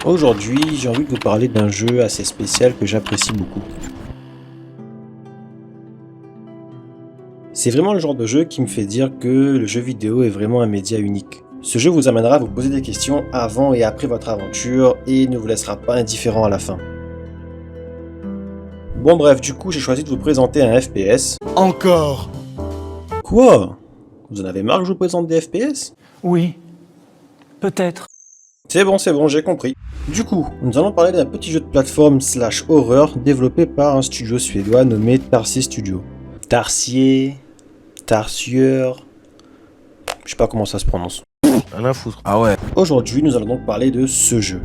Aujourd'hui, j'ai envie de vous parler d'un jeu assez spécial que j'apprécie beaucoup. C'est vraiment le genre de jeu qui me fait dire que le jeu vidéo est vraiment un média unique. Ce jeu vous amènera à vous poser des questions avant et après votre aventure et ne vous laissera pas indifférent à la fin. Bon bref, du coup j'ai choisi de vous présenter un FPS. Encore? Quoi? Vous en avez marre que je vous présente des FPS? Oui, peut-être. C'est bon, j'ai compris. Du coup, nous allons parler d'un petit jeu de plateforme slash horreur développé par un studio suédois nommé Tarsier Studio. Tarsier, je sais pas comment ça se prononce. Rien à foutre. Ah ouais. Aujourd'hui, nous allons donc parler de ce jeu.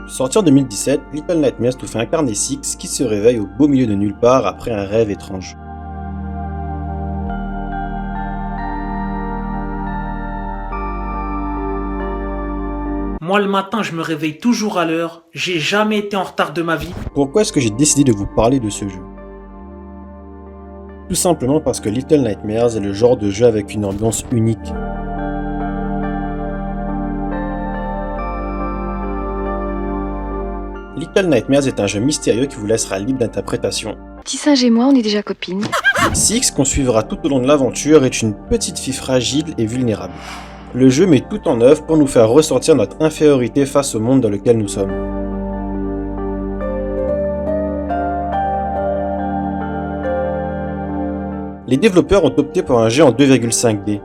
Sorti en 2017, Little Nightmares nous fait incarner Six qui se réveille au beau milieu de nulle part après un rêve étrange. Moi, le matin, je me réveille toujours à l'heure. J'ai jamais été en retard de ma vie. Pourquoi est-ce que j'ai décidé de vous parler de ce jeu? Tout simplement parce que Little Nightmares est le genre de jeu avec une ambiance unique. Little Nightmares est un jeu mystérieux qui vous laissera libre d'interprétation. Petit singe et moi, on est déjà copines. Six, qu'on suivra tout au long de l'aventure, est une petite fille fragile et vulnérable. Le jeu met tout en œuvre pour nous faire ressentir notre infériorité face au monde dans lequel nous sommes. Les développeurs ont opté pour un jeu en 2,5D.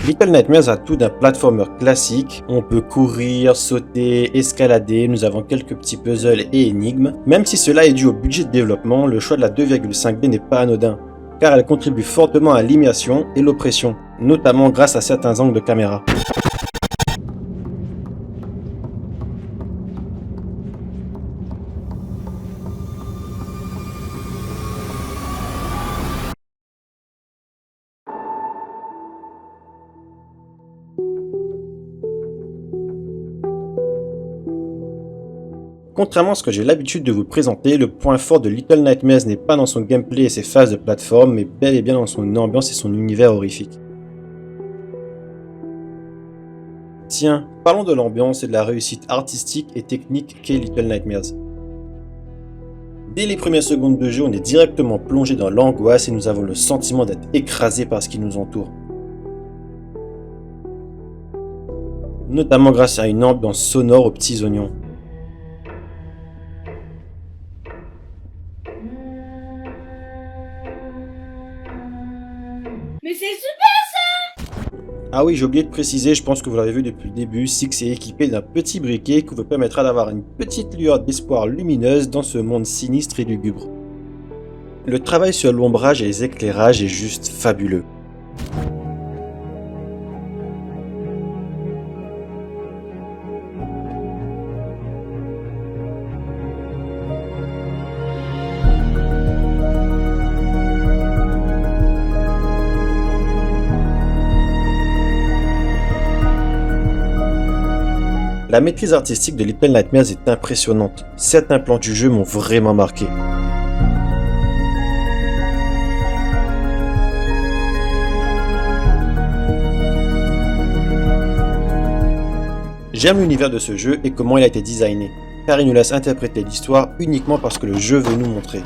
Little Nightmares a tout d'un platformer classique, on peut courir, sauter, escalader, nous avons quelques petits puzzles et énigmes. Même si cela est dû au budget de développement, le choix de la 2,5D n'est pas anodin, car elle contribue fortement à l'immersion et l'oppression, notamment grâce à certains angles de caméra. Contrairement à ce que j'ai l'habitude de vous présenter, le point fort de Little Nightmares n'est pas dans son gameplay et ses phases de plateforme, mais bel et bien dans son ambiance et son univers horrifique. Tiens, parlons de l'ambiance et de la réussite artistique et technique qu'est Little Nightmares. Dès les premières secondes de jeu, on est directement plongé dans l'angoisse et nous avons le sentiment d'être écrasé par ce qui nous entoure. Notamment grâce à une ambiance sonore aux petits oignons. Mais c'est super! Ah oui, j'ai oublié de préciser, je pense que vous l'avez vu depuis le début, Six est équipé d'un petit briquet qui vous permettra d'avoir une petite lueur d'espoir lumineuse dans ce monde sinistre et lugubre. Le travail sur l'ombrage et les éclairages est juste fabuleux. La maîtrise artistique de Little Nightmares est impressionnante. Certains plans du jeu m'ont vraiment marqué. J'aime l'univers de ce jeu et comment il a été designé, car il nous laisse interpréter l'histoire uniquement parce que le jeu veut nous montrer.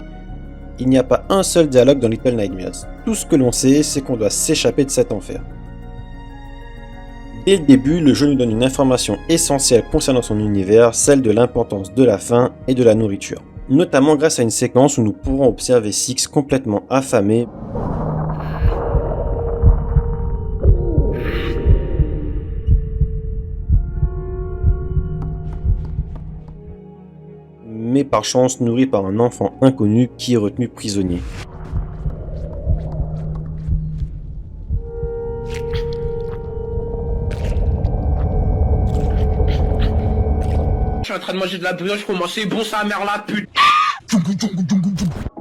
Il n'y a pas un seul dialogue dans Little Nightmares. Tout ce que l'on sait, c'est qu'on doit s'échapper de cet enfer. Dès le début, le jeu nous donne une information essentielle concernant son univers, celle de l'importance de la faim et de la nourriture. Notamment grâce à une séquence où nous pourrons observer Six complètement affamé, est par chance nourri par un enfant inconnu qui est retenu prisonnier. Je suis en train de manger de la brioche pour manger bon sa mère la pute.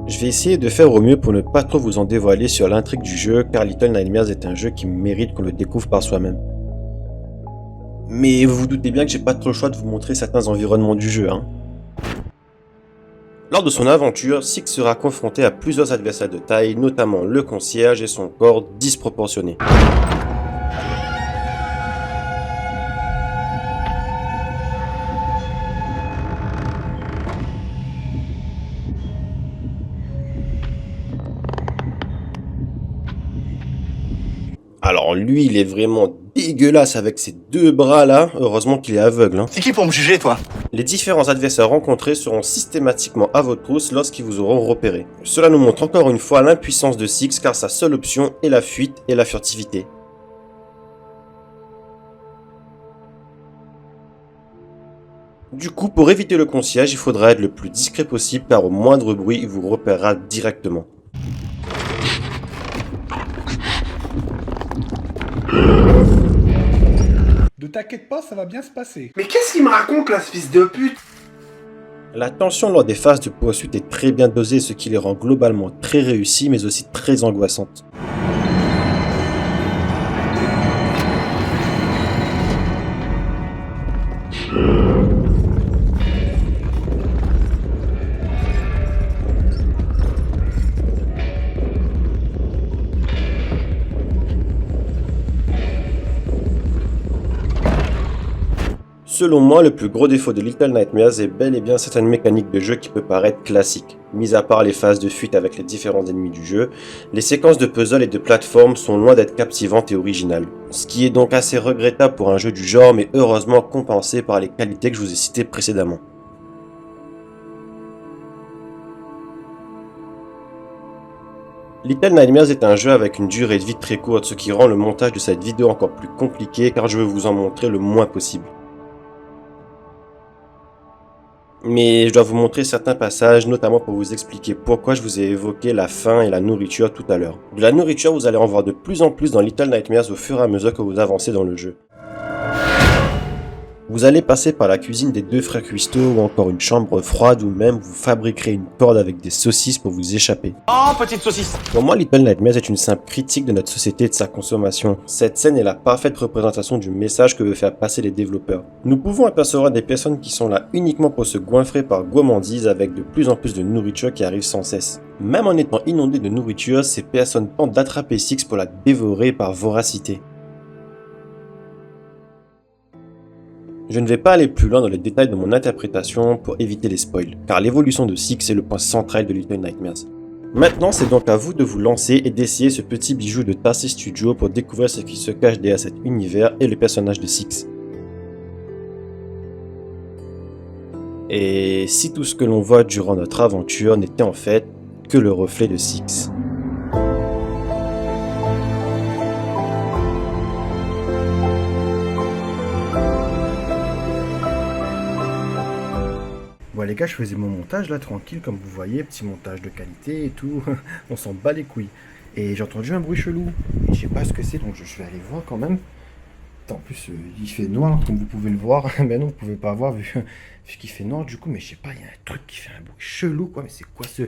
Je vais essayer de faire au mieux pour ne pas trop vous en dévoiler sur l'intrigue du jeu, car Little Nightmares est un jeu qui mérite qu'on le découvre par soi-même. Mais vous vous doutez bien que j'ai pas trop le choix de vous montrer certains environnements du jeu, hein. Lors de son aventure, Six sera confronté à plusieurs adversaires de taille, notamment le concierge et son corps disproportionné. Alors lui, il est vraiment dégueulasse avec ses deux bras là, heureusement qu'il est aveugle, hein. C'est qui pour me juger, toi? Les différents adversaires rencontrés seront systématiquement à votre trousse lorsqu'ils vous auront repéré. Cela nous montre encore une fois l'impuissance de Six car sa seule option est la fuite et la furtivité. Du coup, pour éviter le concierge, il faudra être le plus discret possible car au moindre bruit, il vous repérera directement. Ne t'inquiète pas, ça va bien se passer. Mais qu'est-ce qu'il me raconte là, ce fils de pute? La tension lors des phases de poursuite est très bien dosée, ce qui les rend globalement très réussies mais aussi très angoissantes. Selon moi, le plus gros défaut de Little Nightmares est bel et bien certaines mécaniques de jeu qui peuvent paraître classiques. Mis à part les phases de fuite avec les différents ennemis du jeu, les séquences de puzzle et de plateforme sont loin d'être captivantes et originales. Ce qui est donc assez regrettable pour un jeu du genre, mais heureusement compensé par les qualités que je vous ai citées précédemment. Little Nightmares est un jeu avec une durée de vie très courte, ce qui rend le montage de cette vidéo encore plus compliqué car je veux vous en montrer le moins possible. Mais je dois vous montrer certains passages, notamment pour vous expliquer pourquoi je vous ai évoqué la faim et la nourriture tout à l'heure. De la nourriture, vous allez en voir de plus en plus dans Little Nightmares au fur et à mesure que vous avancez dans le jeu. Vous allez passer par la cuisine des deux frères Cuisto ou encore une chambre froide ou même vous fabriquerez une corde avec des saucisses pour vous échapper. Oh, petite saucisse! Pour moi, Little Nightmares est une simple critique de notre société et de sa consommation. Cette scène est la parfaite représentation du message que veulent faire passer les développeurs. Nous pouvons apercevoir des personnes qui sont là uniquement pour se goinfrer par gourmandise avec de plus en plus de nourriture qui arrive sans cesse. Même en étant inondées de nourriture, ces personnes tentent d'attraper Six pour la dévorer par voracité. Je ne vais pas aller plus loin dans les détails de mon interprétation pour éviter les spoils, car l'évolution de Six est le point central de Little Nightmares. Maintenant, c'est donc à vous de vous lancer et d'essayer ce petit bijou de Tarsi Studio pour découvrir ce qui se cache derrière cet univers et le personnage de Six. Et si tout ce que l'on voit durant notre aventure n'était en fait que le reflet de Six. Bon les gars, je faisais mon montage là, tranquille, comme vous voyez, petit montage de qualité et tout, on s'en bat les couilles. Et j'ai entendu un bruit chelou, et je sais pas ce que c'est, donc je vais aller voir quand même. En plus, il fait noir, comme vous pouvez le voir, mais non, vous pouvez pas voir vu qu'il fait noir du coup, mais je sais pas, il y a un truc qui fait un bruit chelou quoi, mais c'est quoi ce...